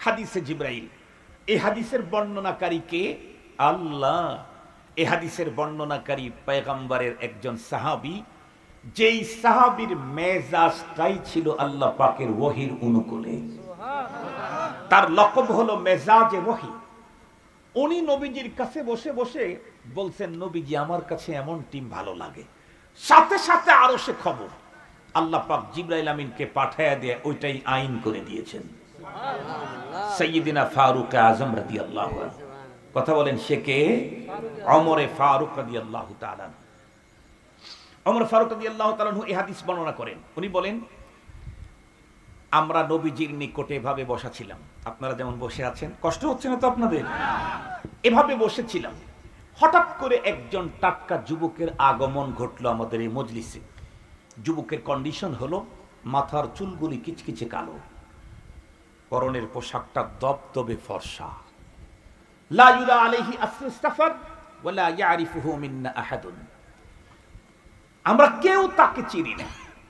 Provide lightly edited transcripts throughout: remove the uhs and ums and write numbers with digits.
হাদিসে জিবরাইল। এই হাদিসের বর্ণনাকারী কে? আল্লাহ। এই হাদিসের বর্ণনাকারী পয়গম্বরের একজন সাহাবী, যেই সাহাবীর মেজাজটাই ছিল আল্লাহ পাকের ওহীর অনুকূলে। তার লকব হলো মেজাজে ওহী। উনি নবীজির কাছে বসে বসে বলছেন, নবীজি আমার কাছে এমন টিম ভালো লাগে। সাথে সাথে আরো সে খবর আল্লাহ পাক জিবরাইল আমিনকে পাঠায়া দিয়ে ওইটাই আইন করে দিয়েছেন। সাইয়্যিদিনা ফারুক আযম রাদিয়াল্লাহু আনহু। কথা বলেন সে কে? ওমরে ফারুক রাদিয়াল্লাহু তাআলা। ওমর ফারুক রাদিয়াল্লাহু তাআলা এই হাদিস বর্ণনা করেন। উনি বলেন, আমরা নবীজির নিকটে এভাবে বসা ছিলাম, আপনারা যেমন বসে আছেন, কষ্ট হচ্ছে না তো আপনাদের? এভাবে বসেছিলাম, হঠাৎ করে একজন টাটকা যুবকের আগমন ঘটলো আমাদের এই মজলিসে। যুবকের কন্ডিশন হলো মাথার চুলগুলি কিচকিচে কালো, পরনের পোশাকটা দবদবে ফর্সা। লা ইউরা আলাইহি আসরু সাফার ওয়ালা ইয়ারিফুহু মিন্না আহাদুন। আমরা কেউ তাকে চিনি না,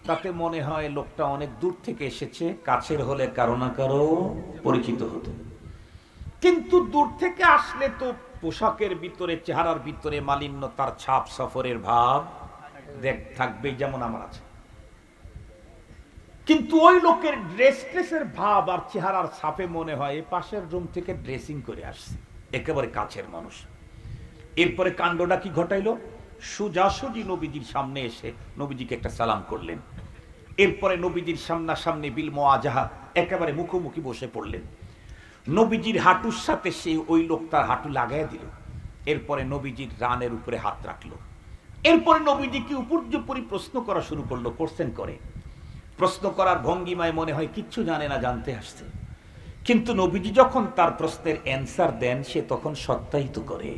তাতে মনে হয় লোকটা অনেক দূর থেকে এসেছে, কাছের হলে কারো না কারো পরিচিত হতো। কিন্তু দূর থেকে আসলে তো পোশাকের ভিতরে, চেহারার ভিতরে মালিন্যতার ছাপ, সফরের ভাব থাকবেই, যেমন আমার আছে। কিন্তু ওই লোকের ড্রেসের ভাব আর চেহারার ছাপে মনে হয় পাশের রুম থেকে ড্রেসিং করে আসছে, একেবারে কাছের মানুষ। এরপরে কাণ্ডটা কি ঘটাইলো? সোজাসুজি নবীজির সামনে এসে নবীজিকে একটা সালাম করলেন। এরপরে নবীজির সামনাসামনি বিল মুআজাহা, একেবারে মুখোমুখি বসে পড়লেন। নবীজির হাঁটুর সাথে সে ওই লোক তার হাঁটু লাগাইয়া দিল। এরপরে নবীজির রানের উপরে হাত রাখলো। এরপরে নবীজিকে উপর্যুপরি প্রশ্ন করা শুরু করলো, কোশ্চেন করে। প্রশ্ন করার ভঙ্গিমায় মনে হয় কিচ্ছু জানে না, জানতে আসছে। কিন্তু নবীজি যখন তার প্রশ্নের অ্যান্সার দেন, সে তখন সত্যায়িত করে।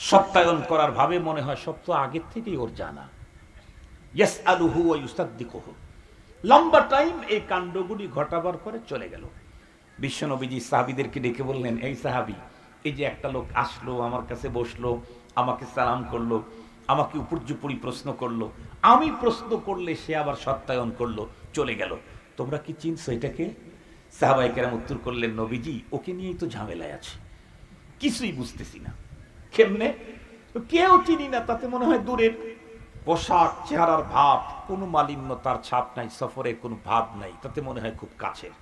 সত্যায়ন করার ভাবে মনে হয় সব তো আগের থেকেই ওর জানা। ইয়াসআলুহু ওয়া ইউসাদ্দিকুহু। লম্বা টাইম এই কাণ্ডগুলি ঘটাবার পরে চলে গেল। বিশ্বনবীজি সাহাবীদেরকে ডেকে বললেন, এই সাহাবী, এই যে একটা লোক আসলো, আমার কাছে বসলো, আমাকে সালাম করলো, আমাকে উপর্যুপরি প্রশ্ন করলো, আমি প্রশ্ন করলে সে আবার সত্যায়ন করলো, চলে গেল। তোমরা কি চিনছো এটাকে? সাহাবায়ে কেরাম উত্তর করলেন, নবীজি ওকে নিয়েই তো ঝামেলায় আছে, কিছুই বুঝতেছি না। কেমনে? কেউ চিনি না, তাতে মনে হয় দূরের, পোশাক, চেহারার ভাব, কোনো মালিন্যতার ছাপ নাই, সফরের কোনো ভাব নাই, তাতে মনে হয় খুব কাছের।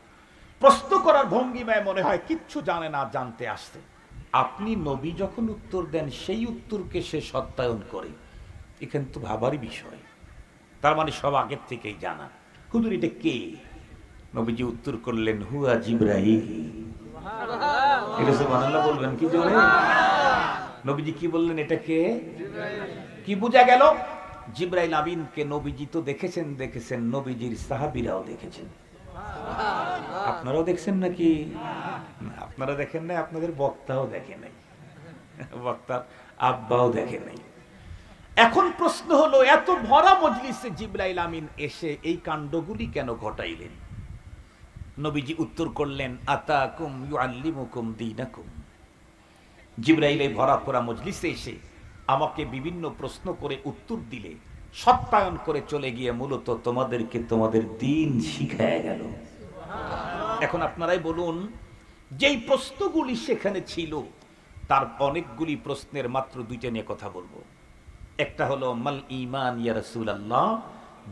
প্রশ্ন করার ভঙ্গিমায় মনে হয় কিচ্ছু জানে না, জানতে আসছে। আপনি নবী যখন উত্তর দেন, সেই উত্তরকে সে সত্যায়ন করে, এখানে তো ভাবারই বিষয়। তার মানে সব আগের থেকেই জানা। হুজুর এটা কে? নবীজি উত্তর করলেন, হুয়া জিবরাইল। এটা সুবহানাল্লাহ বলবেন কি জোরে? নবীজি কি বললেন? এটা কে? কি বোঝা গেল? জিবরাইল আমিনকে নবীজি তো দেখেছেন, নবীজির সাহাবীরাও দেখেছেন। আপনারাও দেখছেন নাকি? আপনারা দেখেন নাই, আপনাদের বক্তাও দেখে নাই, বক্তার আব্বাও দেখে নাই। এখন প্রশ্ন হলো, এত ভরা মজলিসে জিবরাইল আমিন এসে এই কাণ্ডগুলি কেন ঘটাইলেন? নবীজি উত্তর করলেন, আতাকুম ইউআল্লিমুকুম দীনাকুম। জিবরাইল এই ভরা পড়া মজলিসে এসে আমাকে বিভিন্ন প্রশ্ন করে উত্তর দিলে, সত্যায়ন করে চলে গিয়ে মূলত তোমাদেরকে তোমাদের দ্বীন শিখায় গেল। এখন আপনারাই বলুন, যেই প্রশ্নগুলি সেখানে ছিল তার অনেকগুলি প্রশ্নের মাত্র দুইটা নিয়ে কথা বলবো। একটা হলো মাল ঈমান ইয়া রাসূলুল্লাহ।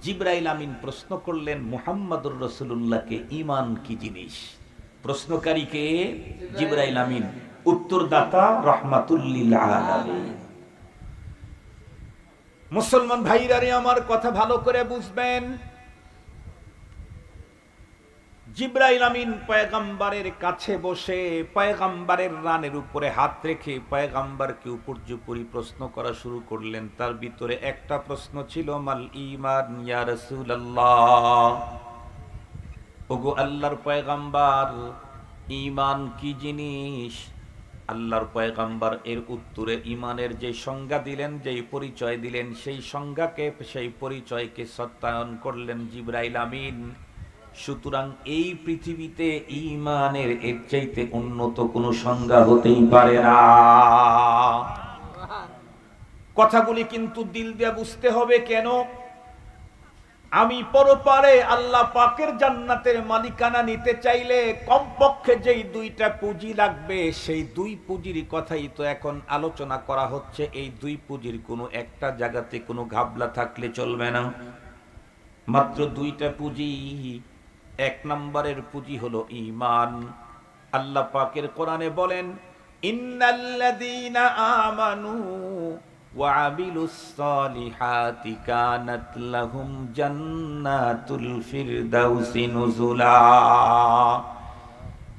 জিবরাইল আমিন প্রশ্ন করলেন মুহাম্মাদুর রাসূলুল্লাহকে, ঈমান কি জিনিস? প্রশ্নকারী কে? জিবরাইল আমিন। উত্তরদাতা রাহমাতুল লিল আলামিন। মুসলমান ভাইরা রে, আমার কথা ভালো করে বুঝবেন। জিবরাইল আমিন পয়গম্বরের কাছে বসে পয়গম্বরের রানের উপরে হাত রেখে পয়গম্বরকে উপর্যুপরি প্রশ্ন করা শুরু করলেন। তার ভিতরে একটা প্রশ্ন ছিল, মাল ঈমান ইয়া রাসূলুল্লাহ। ওগো আল্লাহর পয়গম্বর, ঈমান কি জিনিস? আল্লাহর পয়গম্বর এর উত্তরে ঈমানের যে সংজ্ঞা দিলেন, যেই পরিচয় দিলেন, সেই সংজ্ঞাকে, সেই পরিচয়কে সত্যায়ন করলেন জিবরাইল আমিন। সুতরাং এই পৃথিবীতে ঈমানের এর চাইতে উন্নত কোনো সংজ্ঞা হতেই পারে না। কথাগুলি কিন্তু দিল দিয়ে বুঝতে হবে। কেন? আমি পরপারে আল্লাহ পাকের জান্নাতের মালিকানা নিতে চাইলে কমপক্ষে যেই দুইটা পুঁজি লাগবে সেই দুই পুঁজির কথাই তো এখন আলোচনা করা হচ্ছে। এই দুই পুঁজির কোনো একটা জায়গাতে কোনো ঘাবলা থাকলে চলবে না। মাত্র দুইটা পুঁজি। এক নম্বরের পুঁজি হলো ঈমান। আল্লাহ পাকের কোরআনে বলেন, ইন্নাল্লাযীনা আমানু ওয়া আমিলুস সালিহাতি কানাত লাহুম জান্নাতুল ফিরদাউসি নুজুলা।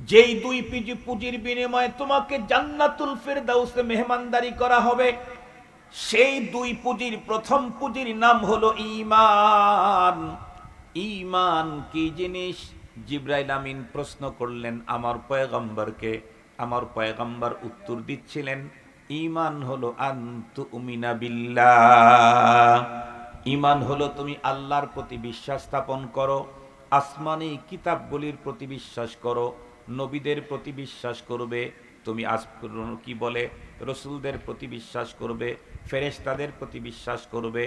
যেই দুই পুঁজির বিনিময়ে তোমাকে জান্নাতুল ফিরদাউসে মেহমানদারি করা হবে, সেই দুই পুঁজির প্রথম পুঁজির নাম হলো ঈমান। ঈমান কি জিনিস? জিবরাইল আমিন প্রশ্ন করলেন আমার পয়গম্বরকে। আমার পয়গম্বর উত্তর দিচ্ছিলেন, ঈমান হলো আনতুমিনা বিল্লাহ। ঈমান হলো তুমি আল্লাহর প্রতি বিশ্বাস স্থাপন করো, আসমানি কিতাবগুলির প্রতি বিশ্বাস করো, নবীদের প্রতি বিশ্বাস করবে, তুমি কি বলে রসুলদের প্রতি বিশ্বাস করবে, ফেরেশতাদের প্রতি বিশ্বাস করবে।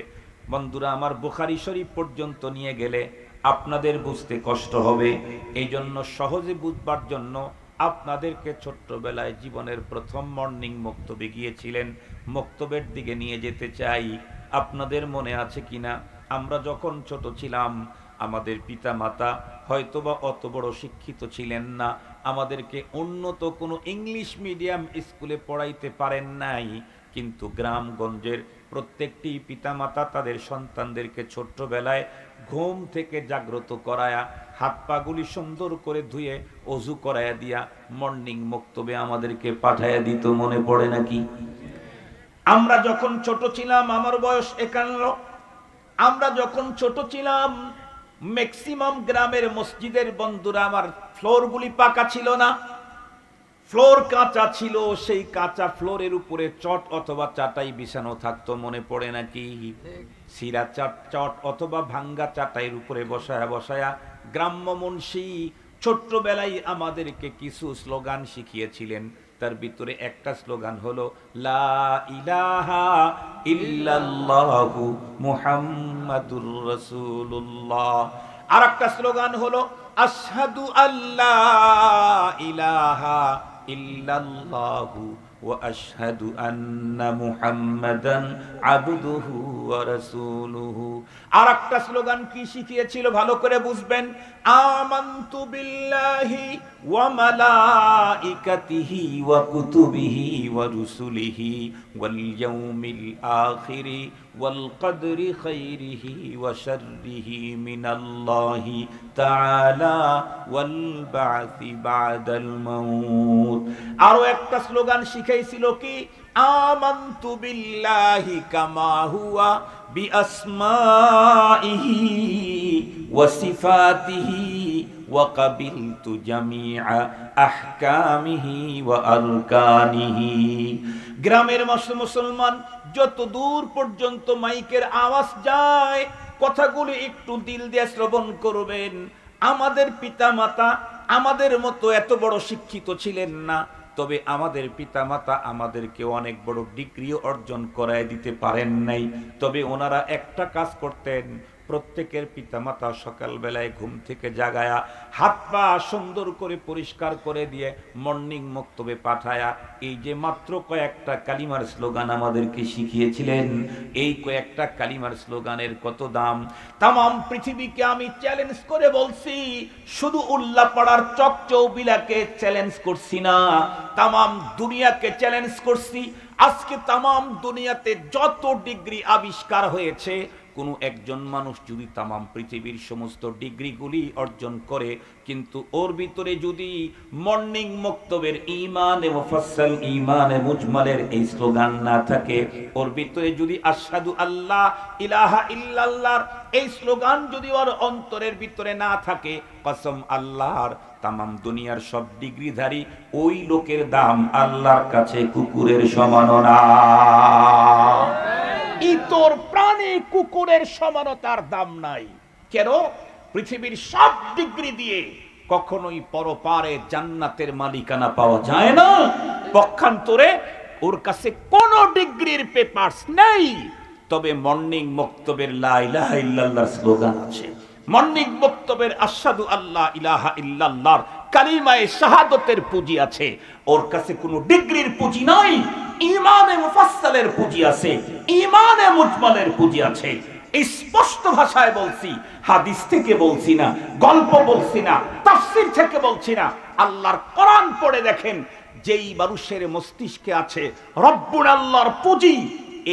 বন্ধুরা আমার, বুখারী শরীফ পর্যন্ত নিয়ে গেলে আপনাদের বুঝতে কষ্ট হবে। এই জন্য সহজে বুঝবার জন্য আপনাদেরকে ছোট্টবেলায় জীবনের প্রথম মর্নিং মক্তবে গিয়েছিলেন, মক্তবের দিকে নিয়ে যেতে চাই। আপনাদের মনে আছে কিনা, আমরা যখন ছোট ছিলাম আমাদের পিতা মাতা হয়তোবা অত বড় শিক্ষিত ছিলেন না, আমাদেরকে উন্নত কোনো ইংলিশ মিডিয়াম স্কুলে পড়াইতে পারেন নাই, কিন্তু গ্রামগঞ্জের প্রত্যেকটি পিতামাতা তাদের সন্তানদেরকে ছোট্টবেলায় ঘুম থেকে জাগ্রত করায়া হাত পাগুলি সুন্দর করে ধুয়ে অজু করায়া দিয়া মর্নিং মক্তবে আমাদেরকে পাঠাইয়া দিত। মনে পড়ে নাকি? আমরা যখন ছোট ছিলাম, আমার বয়স 51, আমরা যখন ছোট ছিলাম ম্যাক্সিমাম গ্রামের মসজিদের বন্ধুরা আমার ফ্লোরগুলি পাকা ছিল না, ফ্লোর কাঁচা ছিল। সেই কাঁচা ফ্লোরের উপরে চট অথবা চাটাই বিছানো থাকতো। মনে পড়ে নাকি? সিরা চট অথবা ভাঙ্গা চাটাইয়ের উপরে বসায়া বসায়া গ্রাম্য মুন্সি ছোট্টবেলায় আমাদেরকে কিছু স্লোগান শিখিয়েছিলেন। তার ভিতরে একটা স্লোগান হলো লা ইলাহা ইল্লাল্লাহু মুহাম্মাদুর রাসূলুল্লাহ। আর একটা স্লোগান হলো আশহাদু আল্লা ইলাহা ইল্লাল্লাহু ওয়া আশহাদু আন্না মুহাম্মাদান আবদুহু ওয়া রাসূলুহু। আর একটা স্লোগান কি শিখিয়েছিল ভালো করে বুঝবেন, আমানতু বিল্লাহি ওয়া মালাইকাতিহি ওয়া কুতুবিহি ওয়া রুসুলিহি ওয়াল ইয়াউমিল আখিরি ওয়াল কদরি খাইরিহি ওয়া শাররিহি মিনাল্লাহি তাআলা ওয়াল বা'সি বা'দাল মাউত। আরো একটা স্লোগান শিখাইছিল কি, আমানতু বিল্লাহি কামা হুয়া বিআসমাইহি ওয়া সিফাতিহি ওয়া কাবিলতু জামিআ আহকামিহি ওয়া আরকানিহি। গ্রামের মুসলমান যত দূর পর্যন্ত মাইকের আওয়াজ যায় কথাগুলি একটু দিল দিয়ে শ্রবণ করবেন। আমাদের পিতামাতা আমাদের মতো এত বড় শিক্ষিত ছিলেন না, তবে আমাদের পিতামাতা আমাদেরকে অনেক বড় ডিগ্রিও অর্জন করায় দিতে পারেন নাই। তবে ওনারা একটা কাজ করতেন, প্রত্যেকের পিতামাতা সকালবেলায় ঘুম থেকে জাগায়া হাত পা সুন্দর করে পরিষ্কার করে দিয়ে মর্নিং মক্তবে পাঠায়া এই যে মাত্র কয়েকটা কালিমার স্লোগান আমাদেরকে শিখিয়েছিলেন, এই কয়েকটা কালিমার স্লোগানের কত দাম। তাম পৃথিবীকে আমি চ্যালেঞ্জ করে বলছি, শুধু উল্লাপাড়ার চকচৌবিলাকে চ্যালেঞ্জ করছি না, তাম দুনিয়াকে চ্যালেঞ্জ করছি। আজকে তাম দুনিয়াতে যত ডিগ্রি আবিষ্কার হয়েছে, কোনো একজন মানুষ যদি তামাম পৃথিবীর সমস্ত ডিগ্রিগুলি অর্জন করে, কিন্তু ওর ভিতরে যদি মর্নিং মক্তবের ঈমানে মুফাসসাল ঈমানে মুজমালের এই স্লোগান না থাকে, ওর ভিতরে যদি আশহাদু আল্লাহ ইলাহা ইল্লাল্লাহর এই স্লোগান যদি ওর অন্তরের ভিতরে না থাকে, কসম আল্লাহর, তামাম দুনিয়ার সব ডিগ্রিধারী ওই লোকের দাম আল্লাহর কাছে কুকুরের সমান না। ইতর প্রাণে কুকুরের সমানতার দাম নাই। কেন? পৃথিবীর সব ডিগ্রি দিয়ে কখনোই পরপারে জান্নাতের মালিকানা পাওয়া যায় না। পক্ষান্তরে ওর কাছে কোনো ডিগ্রির পেপারস নেই, তবে মর্নিং বক্তব্যের লা ইলাহা ইল্লাল্লাহর স্লোগান আছে, মর্নিং বক্তব্যের আশহাদু আল্লা ইলাহা ইল্লাল্লাহর কালিমায়ে শাহাদাতের পুঁজি আছে। ওর কাছে কোনো ডিগ্রির পুঁজি নাই, ঈমানে মুফাসসালের পুঁজি আছে, ঈমানে মুজমালের পুঁজি আছে। স্পষ্ট ভাষায় বলছি, হাদিস থেকে বলছি না, গল্প বলছি না, তাফসীর থেকে বলছি না, আল্লাহর কোরআন পড়ে দেখেন। যেই মানুষের মস্তিষ্কে আছে রব্বুল আল্লাহর পুঁজি,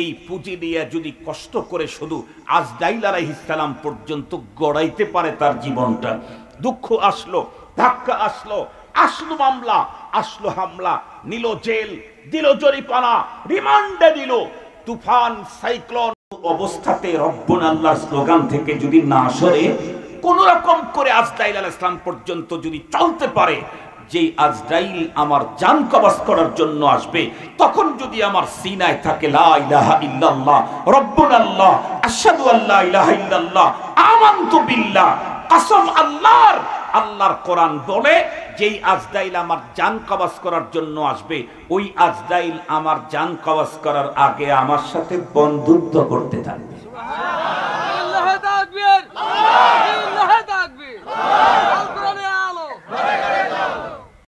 এই পুঁজি দিয়ে যদি কষ্ট করে শুধু আজরাইল আলাইহিস সালাম পর্যন্ত গড়াইতে পারে তার জীবনটা, দুঃখ আসলো, ধাক্কা আসলো, আসলো মামলা, আসলো হামলা, নিল জেল, দিল জরিমানা, রিমান্ডে দিল, তুফান সাইক্লোন অবস্থাতে রব্বুল আল্লাহর স্লোগান থেকে যদি না সরে কোন রকম করে আজরাইল আলাইহিস সালাম পর্যন্ত যদি চলতে পারে, যেই আজরাইল আমার জান কবজ করার জন্য আসবে, তখন যদি আমার সিনায় থাকে লা ইলাহা ইল্লাল্লাহ রব্বুল আল্লাহ আশহাদু আল্লা ইলাহা ইল্লাল্লাহ আমানতু বিল্লাহ, কসম আল্লাহর, আল্লাহর কোরআন বলে যেই আজরাইল আমার জান কবজ করার জন্য আসবে, ওই আজরাইল আমার জান কবজ করার আগে আমার সাথে বন্ধুত্ব করতে থাকবে।